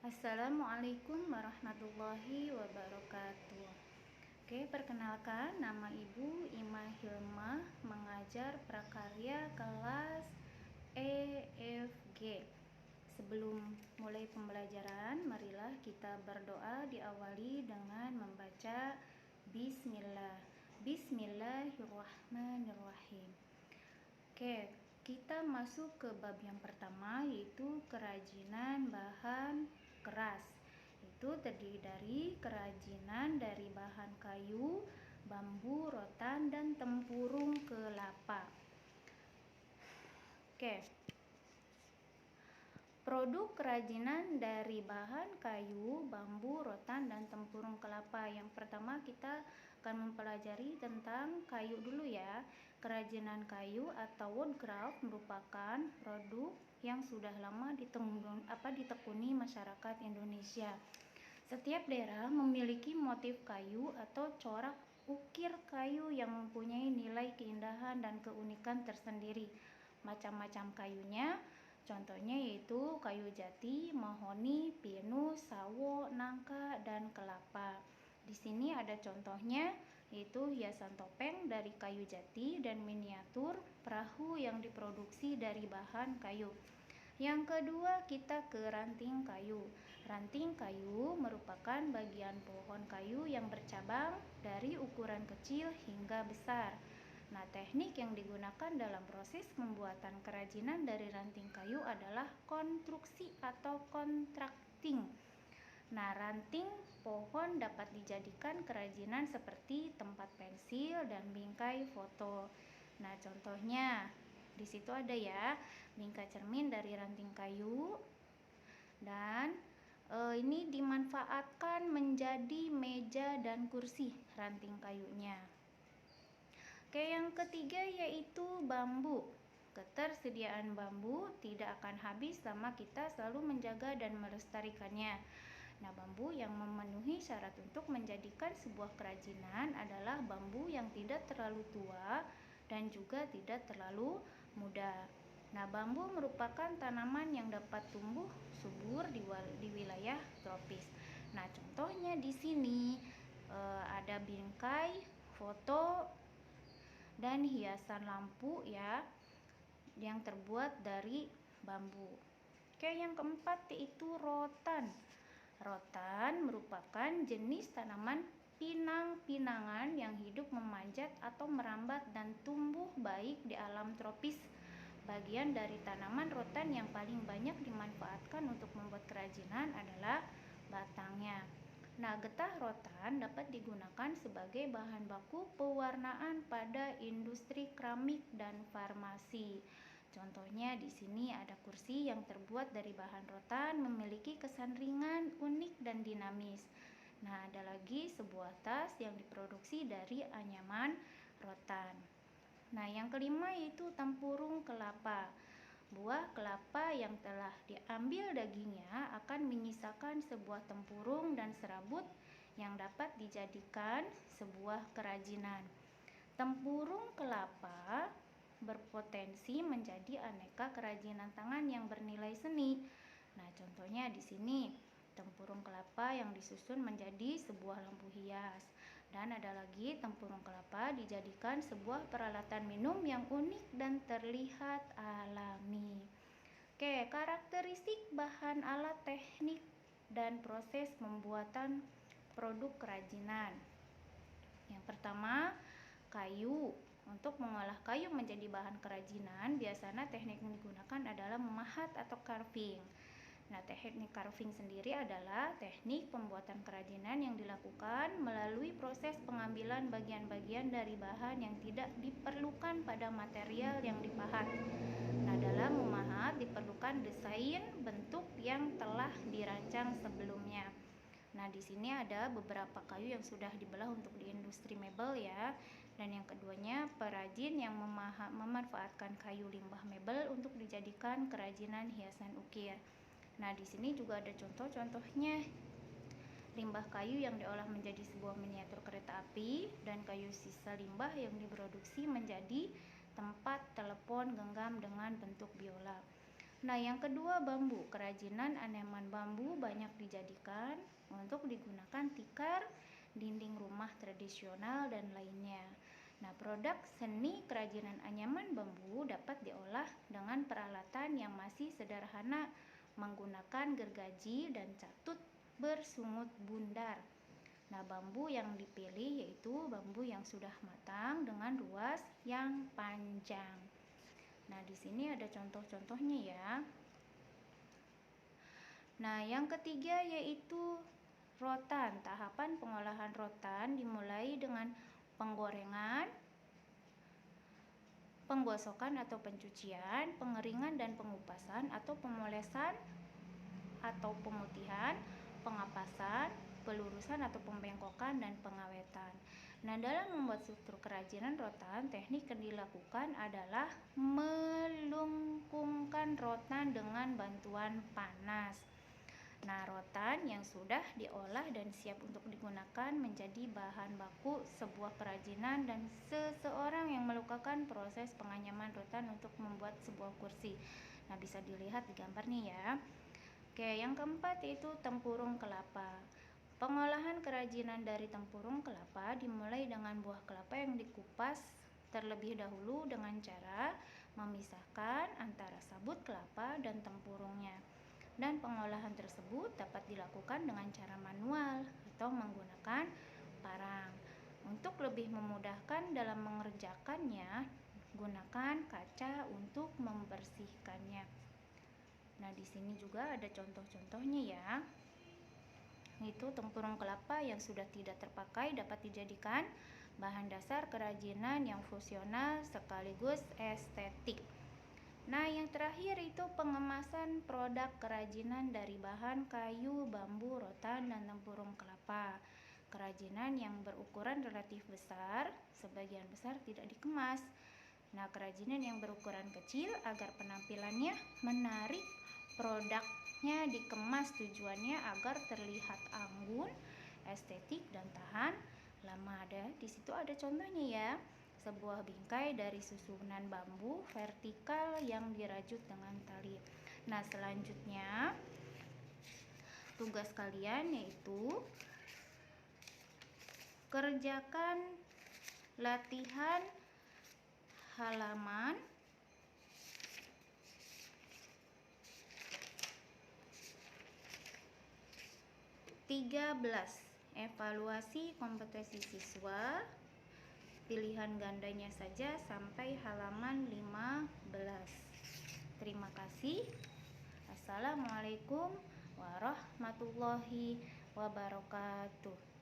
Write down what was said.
Assalamualaikum warahmatullahi wabarakatuh. Oke, perkenalkan nama Ibu Ima Hilmah, mengajar prakarya kelas EFG. Sebelum mulai pembelajaran, marilah kita berdoa diawali dengan membaca Bismillah. Bismillahirrahmanirrahim. Oke, kita masuk ke bab yang pertama, yaitu kerajinan bahan keras. Itu terdiri dari kerajinan dari bahan kayu, bambu, rotan, dan tempurung kelapa. Oke. Produk kerajinan dari bahan kayu, bambu, rotan, dan tempurung kelapa. Yang pertama kita akan mempelajari tentang kayu dulu ya. Kerajinan kayu atau woodcraft merupakan produk yang sudah lama ditekuni masyarakat Indonesia. Setiap daerah memiliki motif kayu atau corak ukir kayu yang mempunyai nilai keindahan dan keunikan tersendiri. Macam-macam kayunya, contohnya yaitu kayu jati, mahoni, pinus, sawo, nangka, dan kelapa. Di sini ada contohnya, yaitu hiasan topeng dari kayu jati dan miniatur perahu yang diproduksi dari bahan kayu. Yang kedua, kita ke ranting kayu. Ranting kayu merupakan bagian pohon kayu yang bercabang dari ukuran kecil hingga besar. Nah, teknik yang digunakan dalam proses pembuatan kerajinan dari ranting kayu adalah konstruksi atau kontrakting. Nah, ranting pohon dapat dijadikan kerajinan seperti tempat pensil dan bingkai foto. Nah, contohnya di situ ada ya, bingkai cermin dari ranting kayu, dan ini dimanfaatkan menjadi meja dan kursi ranting kayunya. Oke, yang ketiga yaitu bambu. Ketersediaan bambu tidak akan habis selama kita selalu menjaga dan melestarikannya. Nah, bambu yang memenuhi syarat untuk menjadikan sebuah kerajinan adalah bambu yang tidak terlalu tua dan juga tidak terlalu muda. Nah, bambu merupakan tanaman yang dapat tumbuh subur di wilayah tropis. Nah, contohnya di sini ada bingkai, foto, dan hiasan lampu ya, yang terbuat dari bambu. Oke, yang keempat yaitu rotan. Rotan merupakan jenis tanaman pinang-pinangan yang hidup memanjat atau merambat dan tumbuh baik di alam tropis. Bagian dari tanaman rotan yang paling banyak dimanfaatkan untuk membuat kerajinan adalah batangnya. Nah, getah rotan dapat digunakan sebagai bahan baku pewarnaan pada industri keramik dan farmasi. Contohnya di sini ada kursi yang terbuat dari bahan rotan, memiliki kesan ringan, unik, dan dinamis. Nah, ada lagi sebuah tas yang diproduksi dari anyaman rotan. Nah, yang kelima yaitu tempurung kelapa. Buah kelapa yang telah diambil dagingnya akan menyisakan sebuah tempurung dan serabut yang dapat dijadikan sebuah kerajinan. Tempurung kelapa berpotensi menjadi aneka kerajinan tangan yang bernilai seni. Nah, contohnya di sini tempurung kelapa yang disusun menjadi sebuah lampu hias. Dan ada lagi tempurung kelapa dijadikan sebuah peralatan minum yang unik dan terlihat alami. Oke, karakteristik bahan, alat, teknik, dan proses pembuatan produk kerajinan. Yang pertama, kayu. Untuk mengolah kayu menjadi bahan kerajinan, biasanya teknik yang digunakan adalah memahat atau carving. Nah, teknik carving sendiri adalah teknik pembuatan kerajinan yang dilakukan melalui proses pengambilan bagian-bagian dari bahan yang tidak diperlukan pada material yang dipahat. Nah, dalam memahat diperlukan desain bentuk yang telah dirancang sebelumnya. Nah, di sini ada beberapa kayu yang sudah dibelah untuk di industri mebel ya. Dan yang keduanya, perajin yang memanfaatkan kayu limbah mebel untuk dijadikan kerajinan hiasan ukir. Nah, di sini juga ada contoh-contohnya. Limbah kayu yang diolah menjadi sebuah miniatur kereta api dan kayu sisa limbah yang diproduksi menjadi tempat telepon genggam dengan bentuk biola. Nah, yang kedua bambu. Kerajinan anyaman bambu banyak dijadikan untuk digunakan tikar, dinding rumah tradisional, dan lainnya. Nah, produk seni kerajinan anyaman bambu dapat diolah dengan peralatan yang masih sederhana menggunakan gergaji dan catut bersungut bundar. Nah, bambu yang dipilih yaitu bambu yang sudah matang dengan ruas yang panjang. Nah, di sini ada contoh-contohnya ya. Nah, yang ketiga yaitu rotan. Tahapan pengolahan rotan dimulai dengan penggorengan, penggosokan atau pencucian, pengeringan dan pengupasan atau pemolesan atau pemutihan, pengapasan, pelurusan atau pembengkokan, dan pengawetan. Nah, dalam membuat struktur kerajinan rotan, teknik yang dilakukan adalah melengkungkan rotan dengan bantuan panas. Nah, rotan yang sudah diolah dan siap untuk digunakan menjadi bahan baku sebuah kerajinan dan seseorang yang melakukan proses penganyaman rotan untuk membuat sebuah kursi. Nah, bisa dilihat di gambar nih ya. Oke, yang keempat yaitu tempurung kelapa. Pengolahan kerajinan dari tempurung kelapa dimulai dengan buah kelapa yang dikupas terlebih dahulu dengan cara memisahkan antara sabut kelapa dan tempurungnya. Dan pengolahan tersebut dapat dilakukan dengan cara manual atau menggunakan parang. Untuk lebih memudahkan dalam mengerjakannya, gunakan kaca untuk membersihkannya. Nah, di sini juga ada contoh-contohnya ya. Itu tempurung kelapa yang sudah tidak terpakai dapat dijadikan bahan dasar kerajinan yang fungsional sekaligus estetik. Nah, yang terakhir itu pengemasan produk kerajinan dari bahan kayu, bambu, rotan, dan tempurung kelapa. Kerajinan yang berukuran relatif besar, sebagian besar tidak dikemas. Nah, kerajinan yang berukuran kecil agar penampilannya menarik, produknya dikemas tujuannya agar terlihat anggun, estetik, dan tahan lama. Di situ ada contohnya ya. Sebuah bingkai dari susunan bambu vertikal yang dirajut dengan tali. Nah, selanjutnya tugas kalian yaitu kerjakan latihan halaman 13. Evaluasi kompetensi siswa. Pilihan gandanya saja sampai halaman 15. Terima kasih. Assalamualaikum warahmatullahi wabarakatuh.